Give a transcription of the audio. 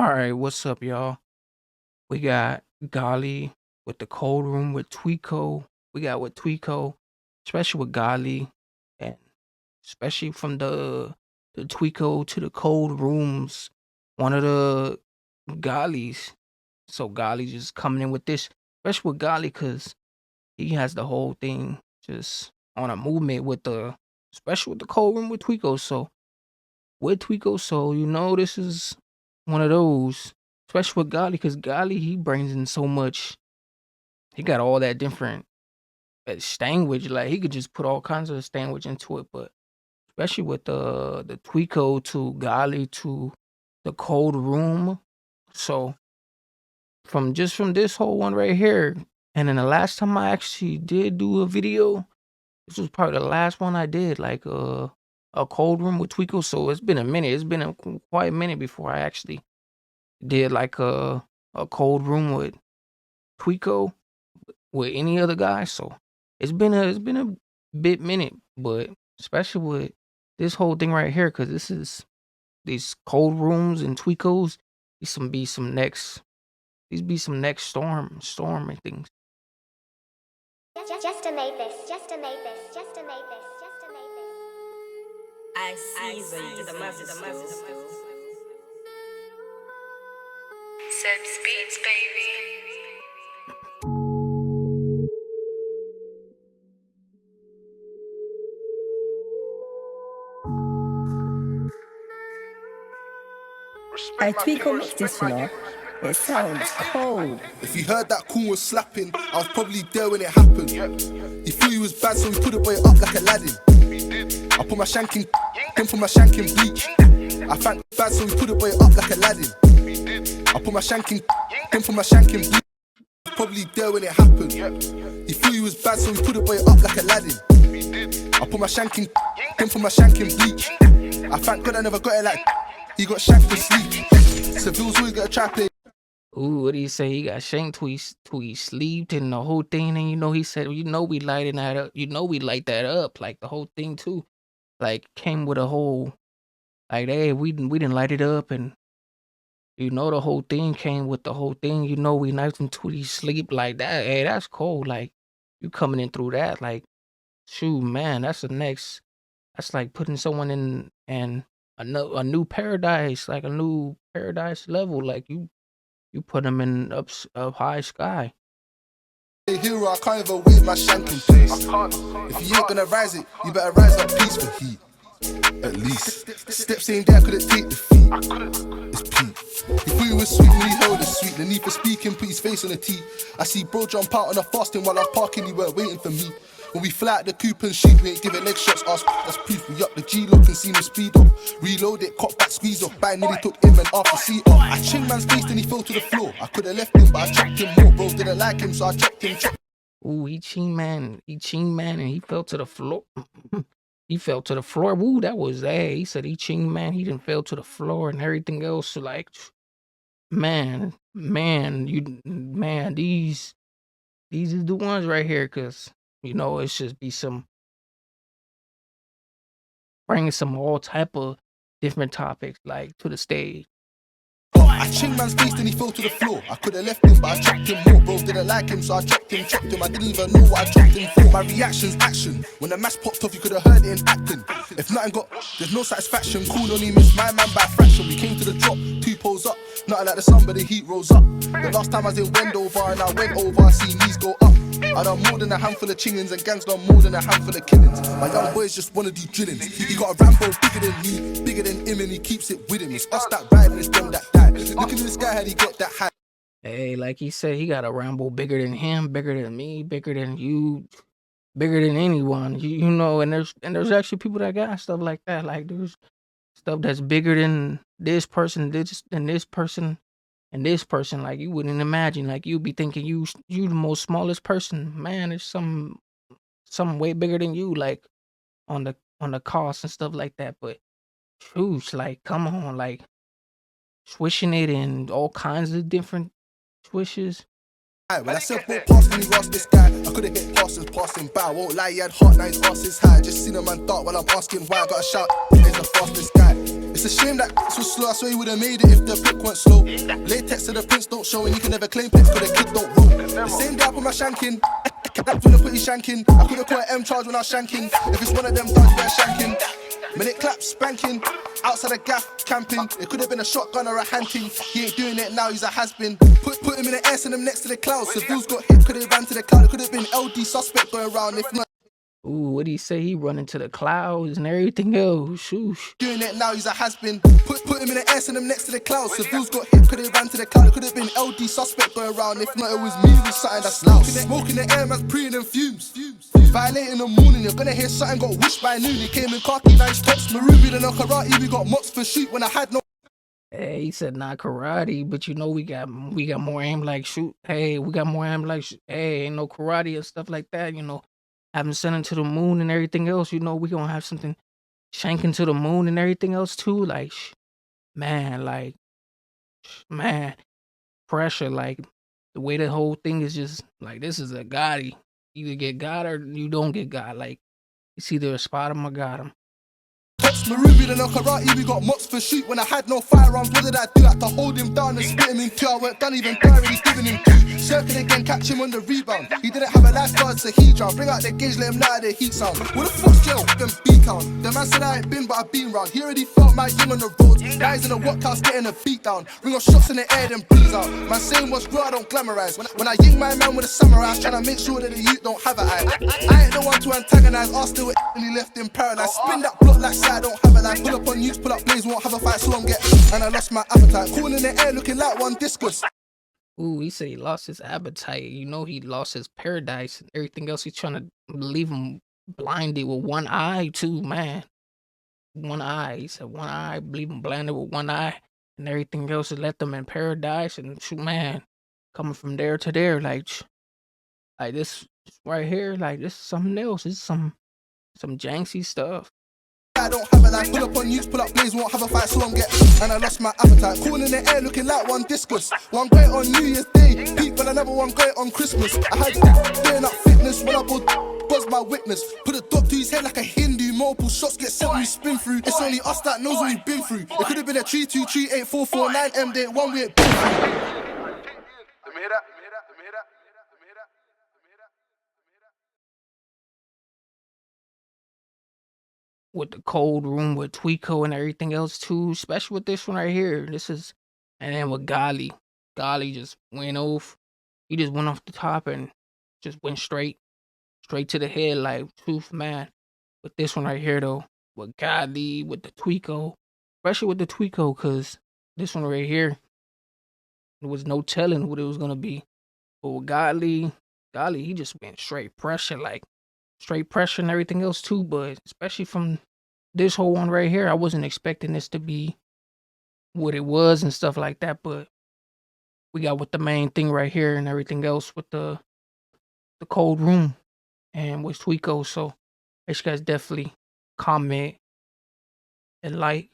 All right, what's up, y'all? We got Gully with the cold room with Tweeko. We got with Tweeko, especially with Gully, and especially from the Tweeko to the cold rooms. One of the Gullys. So Gully just coming in with this, especially with Gully, because he has the whole thing just on a movement with especially with the cold room with Tweeko. So with Tweeko. So this is one of those, especially with Gully, because Gully he brings in so much. He got all that different language. Like he could just put all kinds of language into it. But especially with the Tweeko to Gully to the cold room. So from this whole one right here, and then the last time I actually did do a video, this was probably the last one I did, like a cold room with Tweeko. So it's been a minute. It's been quite a minute before I actually did like a cold room with Tweeko with any other guy. So it's been a bit minute, but especially with this whole thing right here, because this is these cold rooms and Tweekos. These be some next storm and things. Just to make this, just to make this, just to make this, just to make this. I see the masses. Said speeds, baby. Tweeko mixed this, It sounds cold. If you heard that cool was slapping, I was probably there when it happened. He thought he was bad, so he put the boy up like Aladdin. I put my shank in, then put my shank in bleach. I thank bad, so he put the boy up like Aladdin. I put my shank in, then put my shank in bleach. Probably there when it happened. He thought he was bad, so he put the boy up like Aladdin. I put my shank in, then put my shank in bleach. I thank God I never got it like he got shanked to sleep. Seville's always got a trap play. Ooh, what did he say? He got shanked till he sleeped and the whole thing. And he said, we lighting that up. We light that up, like the whole thing too. Like came with a whole, like, hey, we didn't light it up, and the whole thing came with the whole thing. We knifed him till he sleep like that. Hey, that's cold. Like you coming in through that, like, shoot, man, that's like putting someone in and a new paradise, like a new paradise level. Like you put them in up high sky. Hey, hero, I can't even wave my shanking face. If you ain't gonna rise it, you better rise up peaceful heat. At least steps ain't there, couldn't take the feet. It's Pete. He thought he was sweet when he held it sweet. The need for speaking, put his face on the tee. I see bro jump out on a fasting while I was parking, he weren't waiting for me. When we fly at the coupe and shoot, we ain't giving leg shots, that's proof. We up the G-lock and see him speed up. Reload it, cop back, squeeze off. Bang, nearly took him and after seat off. I chinged man's face and he fell to the floor. I could've left him, but I chopped him more. Bros didn't like him, so I chopped him. Ooh, he ching man, and he fell to the floor. He fell to the floor. Woo, that was, he said he ching man, he didn't fell to the floor and everything else. So like, man, these is the ones right here, cause it's just be bringing some all type of different topics like to the stage. I chinged man's face and he fell to the floor. I could've left him, but I chopped him more. Bros didn't like him, so I chopped him. I didn't even know what I chopped him for. My reaction's action. When the mask popped off, you could've heard it in acting. If nothing got, there's no satisfaction. Cool only missed my man by a fraction. We came to the drop, 2 poles up. Nothing like the sun, but the heat rose up. The last time I was in Wendover and I went over, I see knees go up. I done more than a handful of chingins and gangs done more than a handful of killings. My young boys just wanna do drillings. He got a Rambo bigger than me, bigger than him, and he keeps it with him. It's us that ride and it's them that die. Look at this guy, how he got that high. Hey, like he said, he got a Rambo bigger than him, bigger than me, bigger than you, bigger than anyone. And there's actually people that got stuff like that. Like there's stuff that's bigger than this person, than this person. And this person, like you wouldn't imagine, like you'd be thinking you the most smallest person. Man, there's some way bigger than you, like on the cost and stuff like that. But shoot, like come on, like swishing it and all kinds of different swishes. When I said walk past when he asked this guy, I could've hit passing by. Won't lie, he had heart, now his ass is high. Just seen a man dart while I'm asking why. I got a shout, he's the fastest guy. It's a shame that was slow. I swear he would've made it if the pick weren't slow. Latex to the prints don't show, and you can never claim pics cause the kid don't roll. The same day I put my shank in, that's when I put his shanking. I could've caught an M charge when I was shanking. If it's one of them guns, better shanking. Minute clap spanking, outside the gaff camping. It could have been a shotgun or a hunting. He ain't doing it now, he's a has-been. Put him in the air, send him next to the clouds. Civils got hit, could have ran to the cloud. It could have been LD suspect going around if not. Ooh, what'd he say? He running to the clouds and everything else. Shoosh. Doing it now, he's a has-been. Put him in the air, send him next to the clouds. Civils got hit, could have ran to the cloud. It could have been LD suspect going around. If not, it was me with something that's loud. Smoking the air, man's breathing in fumes. Violate in the morning, you're gonna hear something got whooshed by noon. He came in khaki, nice tops, maroon, and no karate. We got mops for shoot when I had no. Hey, he said not karate, but you know we got more aim like shoot. Hey, we got more aim like hey, ain't no karate and stuff like that. You know, having sent him to the moon and everything else. You know, we gonna have something shanking to the moon and everything else too. Like, man, man, pressure. Like the way the whole thing is just like this is a Gotti. Either get God or you don't get God. Like it's either a spot him or got him. Tops, maroon, and no karate. We got mops for shoot when I had no firearms. What did I do? I had to hold him down and spit him in two. I weren't done even tired, he's giving him two. Circle again, catch him on the rebound. He didn't have a lifeguard, so he drowned. Bring out the gauge, let him know how the heat sound. What the fuck's jail? Them B-town. The man said I ain't been, but I've been round. He already felt my yin on the road. Guys in the workhouse getting a beat down. Ring off shots in the air, then breeze out. Man saying what's raw, I don't glamorize. When I ying my man with a samurai, trying to make sure that the youth don't have an eye. I ain't the one to antagonize. Asked still and he left in paradise. Spin that block like I don't have a life. Pull up on youths, pull up blaze, won't have a fight, so I'm getting. And I lost my appetite. Cool in the air, looking like one discus. Ooh, he said he lost his appetite. You know, he lost his paradise and everything else. He's trying to leave him blinded with one eye, too, man. One eye. He said one eye, leave him blinded with one eye, and everything else. He left them in paradise. And shoot, man, coming from there to there, like this right here, like this is something else. This is some janky stuff. I don't have a life. Pull up on youths, pull up blaze, won't have a fight, so I'm getting. And I lost my appetite. Cool in the air, looking like one discus. One great on New Year's Day, peak, but another one great on Christmas. I had doing up fitness when I was my witness. Put a dot to his head like a Hindu. Multiple shots get sent, we spin through. It's only us that knows what we've been through. It could have been a 3-2-3-8-4-4-9 M-Day-1 we ain't been through. With the cold room with Tweeko and everything else too, especially with this one right here. And then with Gully. Gully just went off. He just went off the top and just went straight to the head like truth, man. With this one right here though, with Gully, with the Tweeko, especially with the Tweeko, cause this one right here, there was no telling what it was gonna be. But with Gully, he just went straight pressure and everything else too, but especially from this whole one right here, I wasn't expecting this to be what it was and stuff like that, but we got with the main thing right here and everything else with the cold room and with Tweeko. So you guys definitely comment and like